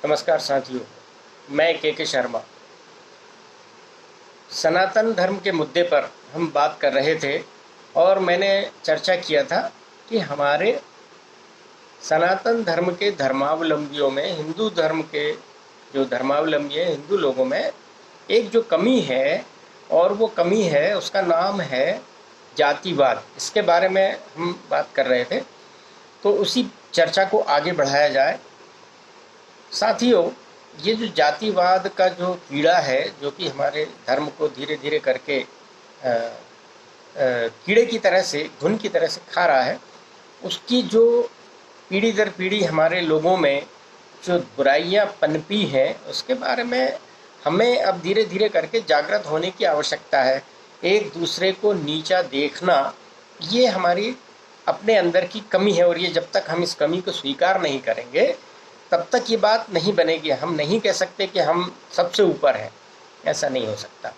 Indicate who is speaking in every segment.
Speaker 1: नमस्कार साथियों, मैं के शर्मा। सनातन धर्म के मुद्दे पर हम बात कर रहे थे और मैंने चर्चा किया था कि हमारे सनातन धर्म के धर्मावलंबियों में, हिंदू धर्म के जो धर्मावलंबी हैं, हिंदू लोगों में एक जो कमी है, और वो कमी है, उसका नाम है जातिवाद। इसके बारे में हम बात कर रहे थे, तो उसी चर्चा को आगे बढ़ाया जाए। साथियों, ये जो जातिवाद का जो कीड़ा है, जो कि हमारे धर्म को धीरे धीरे करके कीड़े की तरह से, घुन की तरह से खा रहा है, उसकी जो पीढ़ी दर पीढ़ी हमारे लोगों में जो बुराइयां पनपी हैं, उसके बारे में हमें अब धीरे धीरे करके जागृत होने की आवश्यकता है। एक दूसरे को नीचा देखना, ये हमारी अपने अंदर की कमी है, और ये जब तक हम इस कमी को स्वीकार नहीं करेंगे तब तक ये बात नहीं बनेगी। हम नहीं कह सकते कि हम सबसे ऊपर हैं, ऐसा नहीं हो सकता।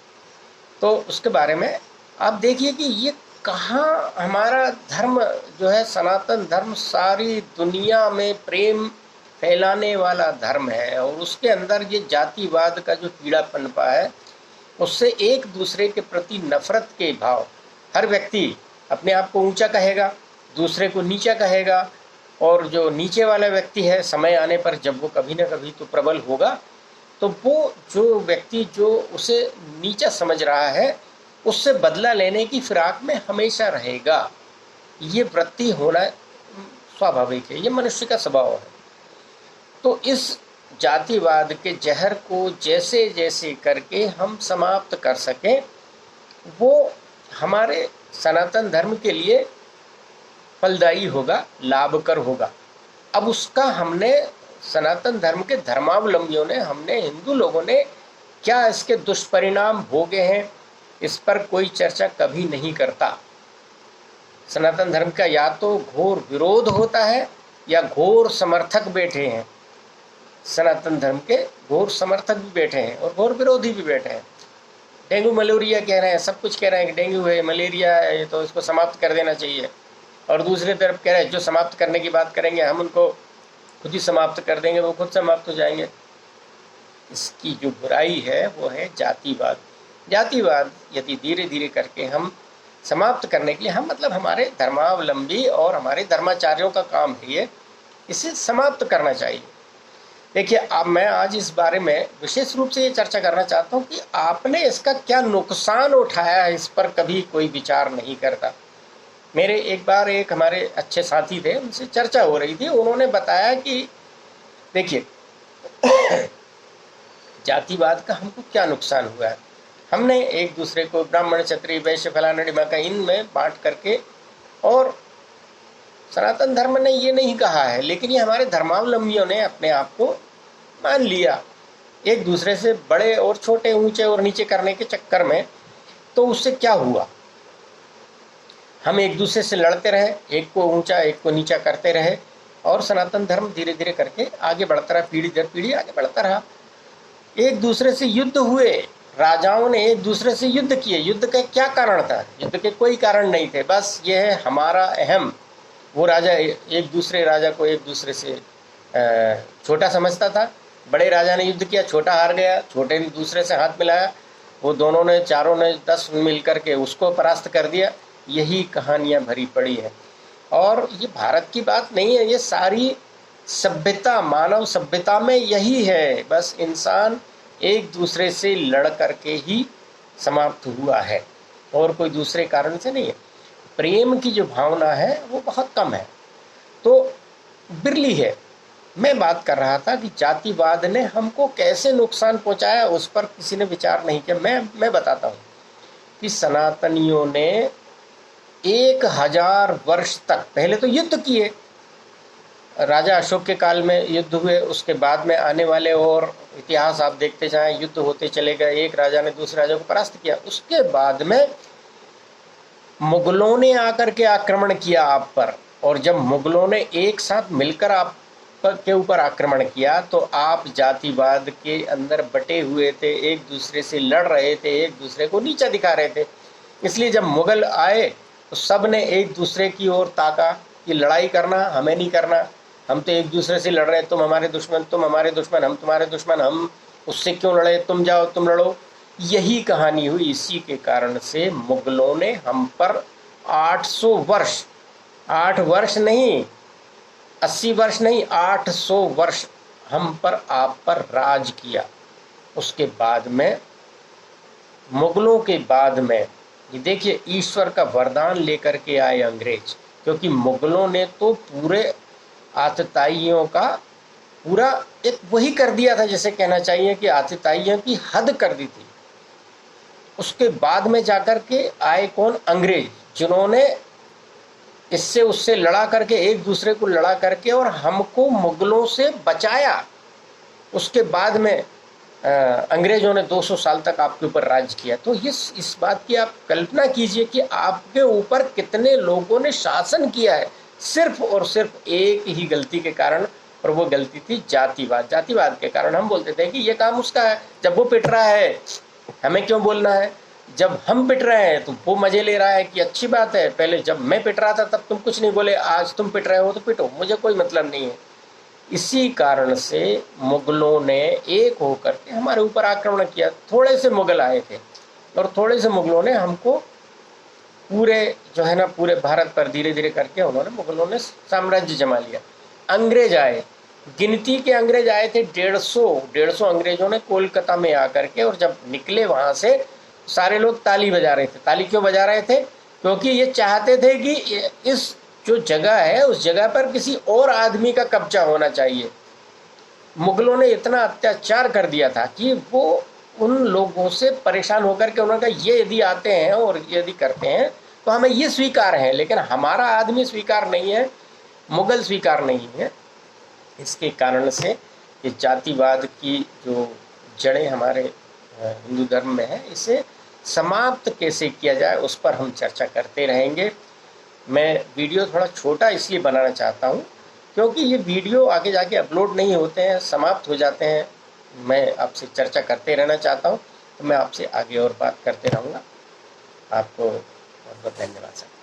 Speaker 1: तो उसके बारे में आप देखिए कि ये कहाँ हमारा धर्म जो है, सनातन धर्म, सारी दुनिया में प्रेम फैलाने वाला धर्म है, और उसके अंदर ये जातिवाद का जो कीड़ा पनपा है, उससे एक दूसरे के प्रति नफरत के भाव। हर व्यक्ति अपने आप को ऊंचा कहेगा, दूसरे को नीचा कहेगा, और जो नीचे वाला व्यक्ति है, समय आने पर जब वो कभी ना कभी तो प्रबल होगा, तो वो जो व्यक्ति जो उसे नीचा समझ रहा है, उससे बदला लेने की फिराक में हमेशा रहेगा। ये वृत्ति होना स्वाभाविक है, ये मनुष्य का स्वभाव है। तो इस जातिवाद के जहर को जैसे जैसे करके हम समाप्त कर सकें, वो हमारे सनातन धर्म के लिए फलदायी होगा, लाभकर होगा। अब उसका हमने, सनातन धर्म के धर्मावलंबियों ने, हमने हिंदू लोगों ने क्या इसके दुष्परिणाम भोगे हैं, इस पर कोई चर्चा कभी नहीं करता। सनातन धर्म का या तो घोर विरोध होता है या घोर समर्थक बैठे हैं। सनातन धर्म के घोर समर्थक भी बैठे हैं और घोर विरोधी भी बैठे हैं। डेंगू मलेरिया कह रहे हैं, सब कुछ कह रहे हैं कि डेंगू है, मलेरिया है, तो इसको समाप्त कर देना चाहिए। और दूसरी तरफ कह रहे हैं जो समाप्त करने की बात करेंगे हम उनको खुद ही समाप्त कर देंगे, वो खुद समाप्त हो जाएंगे। इसकी जो बुराई है वो है जातिवाद। जातिवाद यदि धीरे धीरे करके हम समाप्त करने के लिए, हम मतलब हमारे धर्मावलंबी और हमारे धर्माचार्यों का काम है ये, इसे समाप्त करना चाहिए। देखिए, अब मैं आज इस बारे में विशेष रूप से ये चर्चा करना चाहता हूँ कि आपने इसका क्या नुकसान उठाया है, इस पर कभी कोई विचार नहीं करता। मेरे एक बार एक हमारे अच्छे साथी थे, उनसे चर्चा हो रही थी। उन्होंने बताया कि देखिए, जातिवाद का हमको क्या नुकसान हुआ है। हमने एक दूसरे को ब्राह्मण, क्षत्रिय, वैश्य, फलाना ढिमाका इनमें बांट करके, और सनातन धर्म ने ये नहीं कहा है, लेकिन ये हमारे धर्मावलंबियों ने अपने आप को मान लिया, एक दूसरे से बड़े और छोटे, ऊंचे और नीचे करने के चक्कर में। तो उससे क्या हुआ, हम एक दूसरे से लड़ते रहे, एक को ऊंचा एक को नीचा करते रहे, और सनातन धर्म धीरे धीरे करके आगे बढ़ता रहा, पीढ़ी दर पीढ़ी आगे बढ़ता रहा। एक दूसरे से युद्ध हुए, राजाओं ने एक दूसरे से युद्ध किए। युद्ध का क्या कारण था? युद्ध के कोई कारण नहीं थे, बस ये है हमारा अहम। वो राजा एक दूसरे राजा को एक दूसरे से छोटा समझता था। बड़े राजा ने युद्ध किया, छोटा हार गया, छोटे ने दूसरे से हाथ मिलाया, वो दोनों ने, चारों ने 10 मिल करके उसको परास्त कर दिया। यही कहानियाँ भरी पड़ी हैं। और ये भारत की बात नहीं है, ये सारी सभ्यता, मानव सभ्यता में यही है। बस इंसान एक दूसरे से लड़ करके ही समाप्त हुआ है, और कोई दूसरे कारण से नहीं है। प्रेम की जो भावना है वो बहुत कम है, तो बिरली है। मैं बात कर रहा था कि जातिवाद ने हमको कैसे नुकसान पहुंचाया, उस पर किसी ने विचार नहीं किया। मैं बताता हूँ कि सनातनियों ने 1000 वर्ष तक पहले तो युद्ध किए। राजा अशोक के काल में युद्ध हुए, उसके बाद में आने वाले और इतिहास आप देखते जाएं, युद्ध होते चले गए, एक राजा ने दूसरे राजा को परास्त किया। उसके बाद में मुगलों ने आकर के आक्रमण किया आप पर, और जब मुगलों ने एक साथ मिलकर आप के ऊपर आक्रमण किया, तो आप जातिवाद के अंदर बटे हुए थे, एक दूसरे से लड़ रहे थे, एक दूसरे को नीचा दिखा रहे थे। इसलिए जब मुगल आए तो सब ने एक दूसरे की ओर ताका कि लड़ाई करना हमें नहीं करना, हम तो एक दूसरे से लड़ रहे हैं, तुम हमारे दुश्मन, तुम हमारे दुश्मन, हम तुम्हारे दुश्मन, हम उससे क्यों लड़े, तुम जाओ तुम लड़ो। यही कहानी हुई। इसी के कारण से मुगलों ने हम पर 800 वर्ष, 8 वर्ष नहीं, 80 वर्ष नहीं, 800 वर्ष हम पर, आप पर राज किया। उसके बाद में, मुगलों के बाद में, ये देखिए ईश्वर का वरदान लेकर के आए अंग्रेज, क्योंकि मुगलों ने तो पूरे आतताइयों का पूरा एक वही कर दिया था, जैसे कहना चाहिए कि आतताइयों की हद कर दी थी। उसके बाद में जाकर के आए कौन? अंग्रेज, जिन्होंने इससे उससे लड़ा करके, एक दूसरे को लड़ा करके और हमको मुगलों से बचाया। उसके बाद में अंग्रेजों ने 200 साल तक आपके ऊपर राज किया। तो इस बात की आप कल्पना कीजिए कि आपके ऊपर कितने लोगों ने शासन किया है, सिर्फ और सिर्फ एक ही गलती के कारण, और वो गलती थी जातिवाद। जातिवाद के कारण हम बोलते थे कि ये काम उसका है, जब वो पिट रहा है हमें क्यों बोलना है, जब हम पिट रहे हैं तो वो मजे ले रहा है कि अच्छी बात है, पहले जब मैं पिट रहा था तब तुम कुछ नहीं बोले, आज तुम पिट रहे हो तो पिटो, मुझे कोई मतलब नहीं है। इसी कारण से मुगलों ने एक होकर के हमारे ऊपर आक्रमण किया। थोड़े से मुगल आए थे और थोड़े से मुगलों ने हमको पूरे जो है ना, पूरे भारत पर धीरे धीरे करके उन्होंने, मुगलों ने साम्राज्य जमा लिया। अंग्रेज आए, गिनती के अंग्रेज आए थे 150 अंग्रेजों ने कोलकाता में आकर के, और जब निकले वहाँ से सारे लोग ताली बजा रहे थे। ताली क्यों बजा रहे थे? क्योंकि ये चाहते थे कि इस जो जगह है उस जगह पर किसी और आदमी का कब्जा होना चाहिए। मुगलों ने इतना अत्याचार कर दिया था कि वो उन लोगों से परेशान होकर के उन्होंने कहा ये यदि आते हैं और यदि करते हैं तो हमें ये स्वीकार है, लेकिन हमारा आदमी स्वीकार नहीं है, मुगल स्वीकार नहीं है। इसके कारण से ये जातिवाद की जो जड़ें हमारे हिंदू धर्म में है, इसे समाप्त कैसे किया जाए उस पर हम चर्चा करते रहेंगे। मैं वीडियो थोड़ा छोटा इसलिए बनाना चाहता हूँ क्योंकि ये वीडियो आगे जाके अपलोड नहीं होते हैं, समाप्त हो जाते हैं। मैं आपसे चर्चा करते रहना चाहता हूँ, तो मैं आपसे आगे और बात करते रहूँगा। आपको बहुत बहुत धन्यवाद सर।